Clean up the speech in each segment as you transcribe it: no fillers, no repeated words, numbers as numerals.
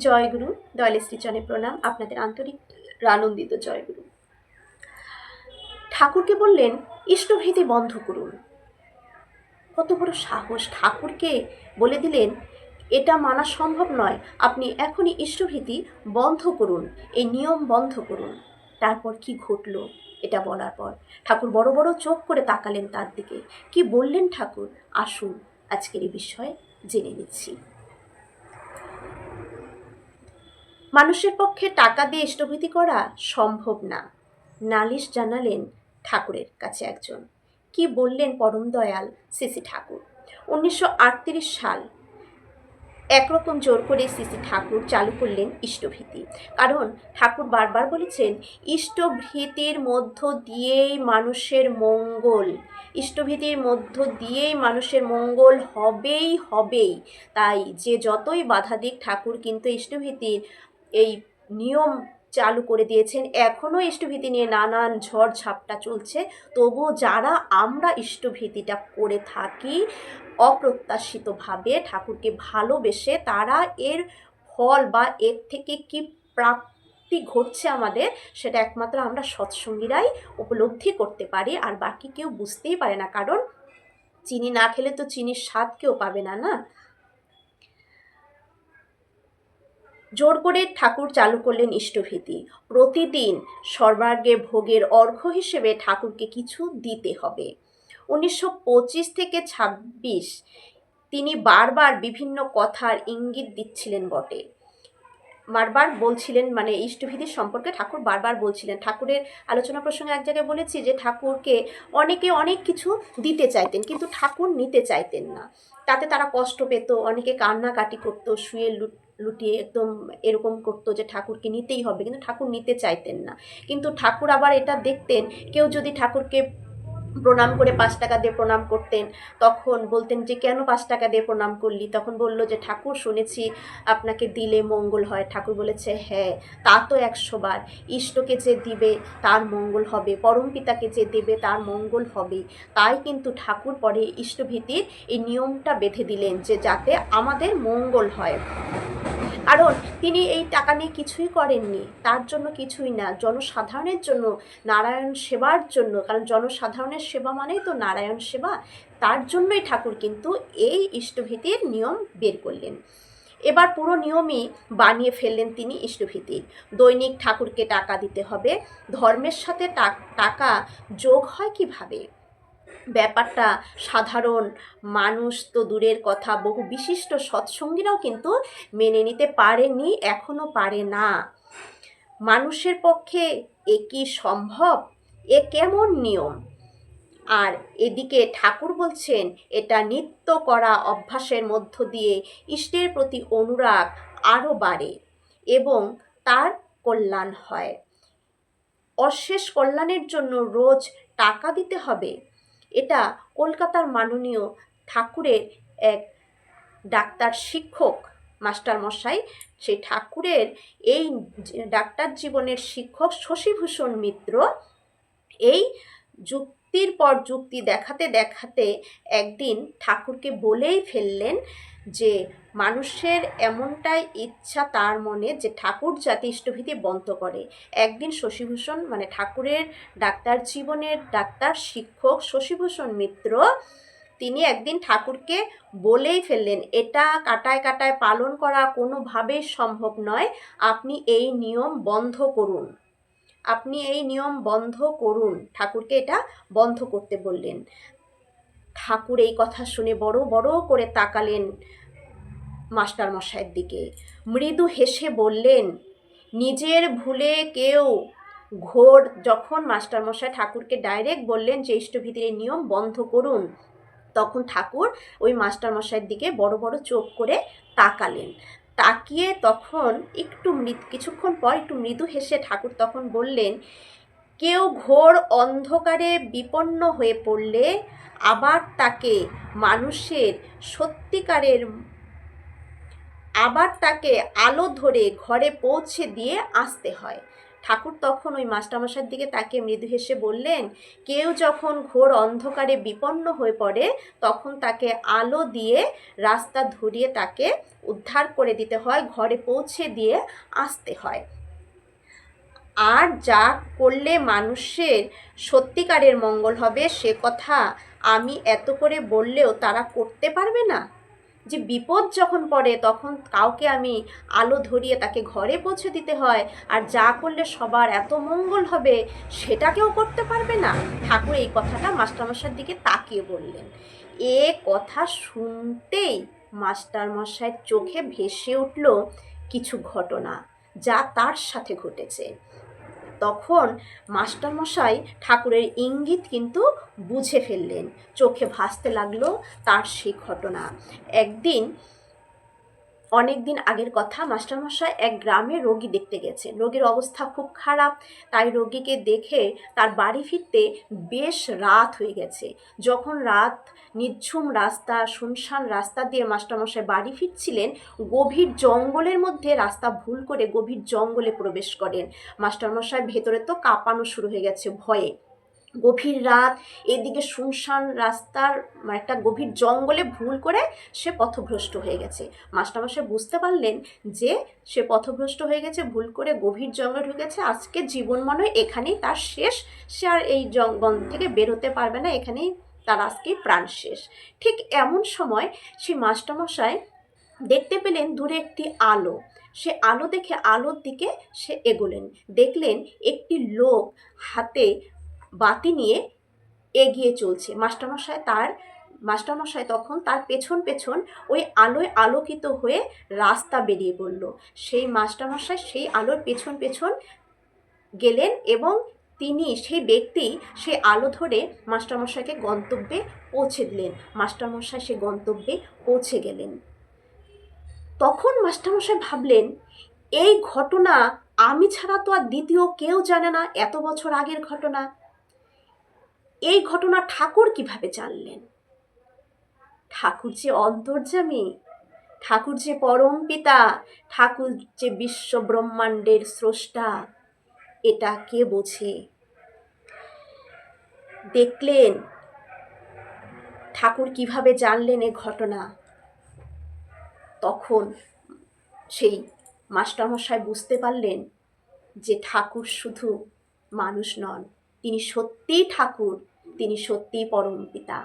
জয়গুরু, দয়ালের শ্রীচরণে প্রণাম। আপনাদের আন্তরিক আনন্দিত জয়গুরু। ঠাকুরকে বললেন ইষ্টভীতি বন্ধ করুন। কত বড় সাহস! ঠাকুরকে বলে দিলেন এটা মানা সম্ভব নয়, আপনি এখনই ইষ্টভীতি বন্ধ করুন, এই নিয়ম বন্ধ করুন। তারপর কি ঘটলো এটা বলার পর ঠাকুর বড় বড় চোখ করে তাকালেন তার দিকে। কি বললেন ঠাকুর, আসুন আজকের এই বিষয়ে জেনে নিচ্ছি। মানুষের পক্ষে টাকা দিয়ে ইষ্টভীতি করা সম্ভব না, নালিশ জানালেন ঠাকুরের কাছে একজন। কি বললেন পরম দয়াল শ্রী ঠাকুর? 1938 সাল একরকম জোর করে শ্রী ঠাকুর চালু করলেন ইষ্টভীতি। কারণ ঠাকুর বারবার বলেছেন ইষ্টভীতির মধ্য দিয়েই মানুষের মঙ্গল, ইষ্টভীতির মধ্য দিয়েই মানুষের মঙ্গল হবেই হবেই। তাই যে যতই বাধা দিক ঠাকুর কিন্তু ইষ্টভীতির এই নিয়ম চালু করে দিয়েছেন। এখনও ইষ্টভীতি নিয়ে নানান ঝড় ঝাপটা চলছে, তবুও যারা আমরা ইষ্টভীতিটা করে থাকি অপ্রত্যাশিতভাবে ঠাকুরকে ভালোবেসে, তারা এর ফল বা এর থেকে কি প্রাপ্তি ঘটছে আমাদের, সেটা একমাত্র আমরা সৎসঙ্গীরাই উপলব্ধি করতে পারি, আর বাকি কেউ বুঝতেই পারে না। কারণ চিনি না খেলে তো চিনির স্বাদ কেউ পাবে না, না? জোর করে ঠাকুর চালু করলেন ইষ্টভীতি। প্রতিদিন সর্বাগ্রে ভোগের অর্ঘ্য হিসেবে ঠাকুরকে কিছু দিতে হবে। 1925 থেকে 26 তিনি বারবার বিভিন্ন কথার ইঙ্গিত দিচ্ছিলেন বটে, বারবার বলছিলেন, মানে ইষ্টভীতি সম্পর্কে ঠাকুর বারবার বলছিলেন। ঠাকুরের আলোচনা প্রসঙ্গে এক জায়গায় বলেছি যে ঠাকুরকে অনেকে অনেক কিছু দিতে চাইতেন, কিন্তু ঠাকুর নিতে চাইতেন না। তাতে তারা কষ্ট পেত, অনেকে কান্নাকাটি করতো, শুয়ে লুটিয়ে একদম এরকম করতো যে ঠাকুরকে নিতেই হবে, কিন্তু ঠাকুর নিতে চাইতেন না। কিন্তু ঠাকুর আবার এটা দেখতেন, কেউ যদি ঠাকুরকে প্রণাম করে 5 টাকা দিয়ে প্রণাম করতেন, তখন বলতেন যে কেন 5 টাকা দিয়ে প্রণাম করলি? তখন বলল যে ঠাকুর শুনেছি আপনাকে দিলে মঙ্গল হয়। ঠাকুর বলেছে হ্যাঁ, তা তো 100 বার। ইষ্টকে যে দিবে তার মঙ্গল হবে, পরম পিতাকে যে দেবে তার মঙ্গল হবে। তাই কিন্তু ঠাকুর পরে ইষ্টভীতির এই নিয়মটা বেঁধে দিলেন যে যাতে আমাদের মঙ্গল হয়। কারণ তিনি এই টাকা নিয়ে কিছুই করেননি, তার জন্য কিছুই না, জনসাধারণের জন্য, নারায়ণ সেবার জন্য। কারণ জনসাধারণের সেবা মানেই তো নারায়ণ সেবা। তার জন্যই ঠাকুর কিন্তু এই ইষ্টভীতির নিয়ম বের করলেন। এবার পুরো নিয়মই বানিয়ে ফেললেন তিনি ইষ্টভীতির। দৈনিক ঠাকুরকে টাকা দিতে হবে। ধর্মের সাথে টাকা যোগ হয় কিভাবে? ব্যাপারটা সাধারণ মানুষ তো দূরের কথা, বহু বিশিষ্ট সৎসঙ্গীরাও কিন্তু মেনে নিতে পারেনি, এখনো পারে না। মানুষের পক্ষে এ কি সম্ভব? এ কেমন নিয়ম? আর এদিকে ঠাকুর বলছেন এটা নিত্য করা অভ্যাসের মধ্য দিয়ে ইষ্টের প্রতি অনুরাগ আরও বাড়ে এবং তার কল্যাণ হয়। অশেষ কল্যাণের জন্য রোজ টাকা দিতে হবে। এটা কলকাতার মাননীয় ঠাকুরের এক ডাক্তার শিক্ষক মাস্টার মশাই, সেই ঠাকুরের এই ডাক্তার জীবনের শিক্ষক শশীভূষণ মিত্র এই যুক্তির পর যুক্তি দেখাতে দেখাতে একদিন ঠাকুরকে বলেই ফেললেন যে মানুষের এমনটাই ইচ্ছা তার মনে যে ঠাকুর যাতে ইষ্টভীতি বন্ধ করে। একদিন শশীভূষণ, মানে ঠাকুরের ডাক্তার জীবনের ডাক্তার শিক্ষক শশীভূষণ মিত্র, তিনি একদিন ঠাকুরকে বলেই ফেললেন এটা কাটায় কাটায় পালন করা কোনোভাবেই সম্ভব নয়, আপনি এই নিয়ম বন্ধ করুন, আপনি এই নিয়ম বন্ধ করুন। ঠাকুরকে এটা বন্ধ করতে বললেন। ঠাকুর এই কথা শুনে বড় বড় করে তাকালেন মাস্টার মশাইয়ের দিকে, মৃদু হেসে বললেন নিজের ভুলে কেউ ঘোর। যখন মাস্টার মশাই ঠাকুরকে ডাইরেক্ট বললেন যে ইষ্টভীতির নিয়ম বন্ধ করুন, তখন ঠাকুর ওই মাস্টার মশাইয়ের দিকে বড় বড় চোখ করে তাকালেন। তাকিয়ে তখন একটু কিছুক্ষণ পর একটু মৃদু হেসে ঠাকুর তখন বললেন কেউ ঘোর অন্ধকারে বিপন্ন হয়ে পড়লে আবার তাকে মানুষের সত্যিকারের আবার তাকে আলো ধরে ঘরে পৌঁছে দিয়ে আসতে হয়। ঠাকুর তখন ওই মাস্টারমশাইয়ের দিকে তাকিয়ে মৃদু হেসে বললেন, কেউ যখন ঘোর অন্ধকারে বিপন্ন হয়ে পড়ে তখন তাকে আলো দিয়ে রাস্তা ধরিয়ে তাকে উদ্ধার করে দিতে হয়, ঘরে পৌঁছে দিয়ে আসতে হয়। আর যা করলে মানুষের সত্যিকারের মঙ্গল হবে সে কথা আমি এত করে বললেও তারা করতে পারবে না। যে বিপদ যখন পড়ে তখন কাউকে আমি আলো ধরিয়ে তাকে ঘরে পৌঁছে দিতে হয়, আর যা করলে সবার এত মঙ্গল হবে সেটা কেউ করতে পারবে না। ঠাকুর এই কথাটা মাস্টারমশাইয়ের দিকে তাকিয়ে বললেন। এ কথা শুনতেই মাস্টারমশাইয়ের চোখে ভেসে উঠল কিছু ঘটনা যা তার সাথে ঘটেছে। তখন মাস্টারমশাই ঠাকুরের ইঙ্গিত কিন্তু বুঝে ফেললেন, চোখে ভাসতে লাগলো তার সেই ঘটনা। একদিন, অনেক দিন আগের কথা, মাস্টারমশাই এক গ্রামে রোগী দেখতে গেছেন। রোগীর অবস্থা খুব খারাপ, তাই রোগীকে দেখে তার বাড়ি ফিরতে বেশ রাত হয়ে গেছে। যখন রাত, নিঝুম রাস্তা, শুনশান রাস্তা দিয়ে মাস্টারমশাই বাড়ি ফিরছিলেন, গভীর জঙ্গলের মধ্যে রাস্তা ভুল করে গভীর জঙ্গলে প্রবেশ করেন। মাস্টারমশাই ভেতরে তো কাঁপানো শুরু হয়ে গেছে ভয়ে। গভীর রাত, এদিকে শুনশান রাস্তার একটা গভীর জঙ্গলে ভুল করে সে পথভ্রষ্ট হয়ে গেছে। মাস্টারমশাই বুঝতে পারলেন যে সে পথভ্রষ্ট হয়ে গেছে, ভুল করে গভীর জঙ্গলে ঢুকেছে, আজকে জীবন মনে হয় এখানেই তার শেষ, সে আর এই জঙ্গল থেকে বেরোতে পারবে না, এখানেই তার আজকে প্রাণ শেষ। ঠিক এমন সময় সেই মাস্টারমশাই দেখতে পেলেন দূরে একটি আলো। সে আলো দেখে আলোর দিকে সে এগোলেন। দেখলেন একটি লোক হাতে বাতি নিয়ে এগিয়ে চলছে। মাস্টারমশাই তখন তার পেছন পেছন ওই আলোয় আলোকিত হয়ে রাস্তা বেরিয়ে পড়ল। সেই মাস্টারমশাই সেই আলোর পেছন পেছন গেলেন এবং সেই ব্যক্তি সেই আলো ধরে মাস্টারমশাইকে গন্তব্যে পৌঁছে দিলেন। মাস্টারমশাই সে গন্তব্যে পৌঁছে গেলেন। তখন মাস্টারমশাই ভাবলেন, এই ঘটনা আমি ছাড়া তো আর দ্বিতীয় কেউ জানে না, এত বছর আগের ঘটনা। এই ঘটনা ঠাকুর কিভাবে জানলেন? ঠাকুর যে অন্তর্যামী, ঠাকুর যে পরম পিতা, ঠাকুর যে বিশ্ব ব্রহ্মাণ্ডের স্রষ্টা, এটা কে বোঝে? দেখলেন ঠাকুর কিভাবে জানলেন এ ঘটনা। তখন সেই মাস্টারমশাই বুঝতে পারলেন যে ঠাকুর শুধু মানুষ নন, তিনি সত্যিই ঠাকুর, তিনি সত্যিই পরম পিতা।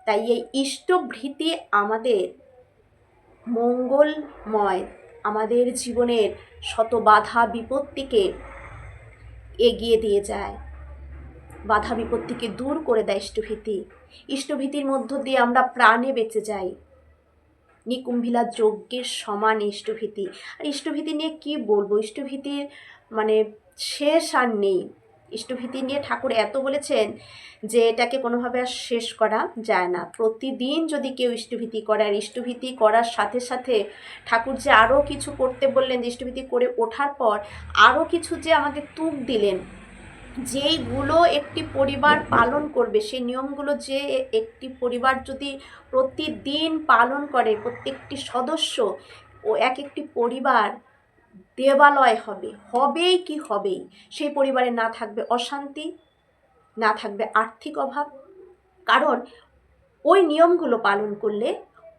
তাই এই ইষ্টভৃতি আমাদের মঙ্গলময়, আমাদের জীবনের শত বাধা বিপত্তিকে এগিয়ে দিয়ে যায়, বাধা বিপত্তিকে দূর করে দেয় ইষ্টভীতি। ইষ্টভীতির মধ্য দিয়ে আমরা প্রাণে বেঁচে যাই। নিকুম্ভিলা যজ্ঞের সমান ইষ্টভীতি। আর ইষ্টভীতি নিয়ে কি বলবো, ইষ্টভীতির মানে শেষ আর নেই। ইষ্টভীতি নিয়ে ঠাকুর এত বলেছেন যে এটাকে কোনোভাবে আর শেষ করা যায় না। প্রতিদিন যদি কেউ ইষ্টভীতি করে, আর ইষ্টভীতি করার সাথে সাথে ঠাকুর যে আরও কিছু করতে বললেন, যে ইষ্টভীতি করে ওঠার পর আরও কিছু যে আমাদের তুক দিলেন, যেইগুলো একটি পরিবার পালন করবে, সেই নিয়মগুলো যে একটি পরিবার যদি প্রতিদিন পালন করে, প্রত্যেকটি সদস্য, ও একটি পরিবার দেবালয় হবে, হবেই কি হবেই। সেই পরিবারে না থাকবে অশান্তি, না থাকবে আর্থিক অভাব, কারণ ওই নিয়মগুলো পালন করলে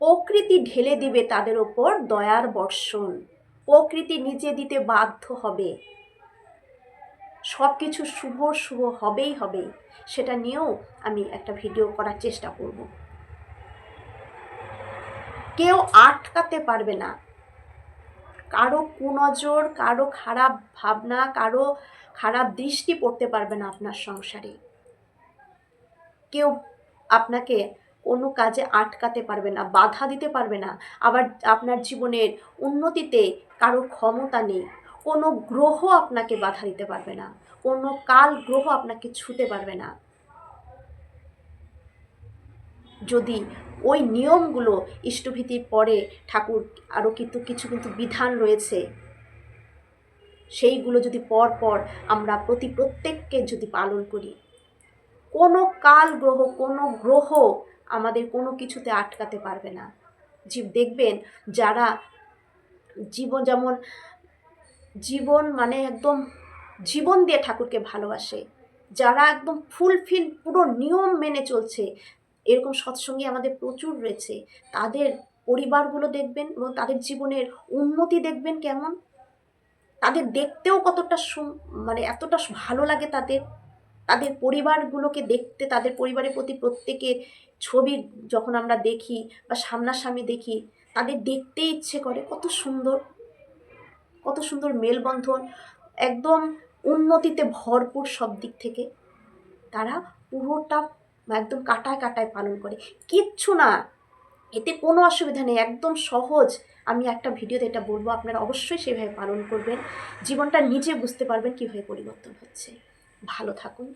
প্রকৃতি ঢেলে দিবে তাদের ওপর দয়ার বর্ষণ। প্রকৃতি নিজে দিতে বাধ্য হবে, সব কিছু শুভ শুভ হবেই হবে। সেটা নিয়েও আমি একটা ভিডিও করার চেষ্টা করব। কেউ আটকাতে পারবে না, কারো কুনজর, কারো খারাপ ভাবনা, কারো খারাপ দৃষ্টি পড়তে পারবে না আপনার সংসারে। কেউ আপনাকে কোনো কাজে আটকাতে পারবে না, বাধা দিতে পারবে না। আবার আপনার জীবনের উন্নতিতে কারো ক্ষমতা নেই। কোনো গ্রহ আপনাকে বাধা দিতে পারবে না, কোনো কাল গ্রহ আপনাকে ছুঁতে পারবে না। যদি ওই নিয়মগুলো ইষ্টভীতির পরে, ঠাকুর আরও কিছু বিধান রয়েছে, সেইগুলো যদি পর আমরা প্রত্যেককে যদি পালন করি, কোনো কাল গ্রহ, কোনো গ্রহ আমাদের কোনো কিছুতে আটকাতে পারবে না। দেখবেন যারা যেমন জীবন মানে একদম জীবন দিয়ে ঠাকুরকে ভালোবাসে, যারা একদম ফুলফিল পুরো নিয়ম মেনে চলছে, এরকম সৎসঙ্গী আমাদের প্রচুর রয়েছে। তাদের পরিবারগুলো দেখবেন এবং তাদের জীবনের উন্নতি দেখবেন কেমন, তাদের দেখতেও কতটা মানে এতটা ভালো লাগে তাদের, তাদের পরিবারগুলোকে দেখতে, তাদের পরিবারের প্রতি প্রত্যেকের ছবি যখন আমরা দেখি বা সামনাসামনি দেখি, তাদের দেখতে ইচ্ছে করে। কত সুন্দর, কত সুন্দর মেলবন্ধন, একদম উন্নতিতে ভরপুর সব দিক থেকে। তারা পুরোটা একদম কাটায় কাটায় পালন করে, কিচ্ছু না, এতে কোনো অসুবিধা নেই, একদম সহজ। আমি একটা ভিডিওতে এটা বলবো, আপনারা অবশ্যই সেভাবে পালন করবেন, জীবনটা নিজে বুঝতে পারবেন কীভাবে পরিবর্তন হচ্ছে। ভালো থাকুন।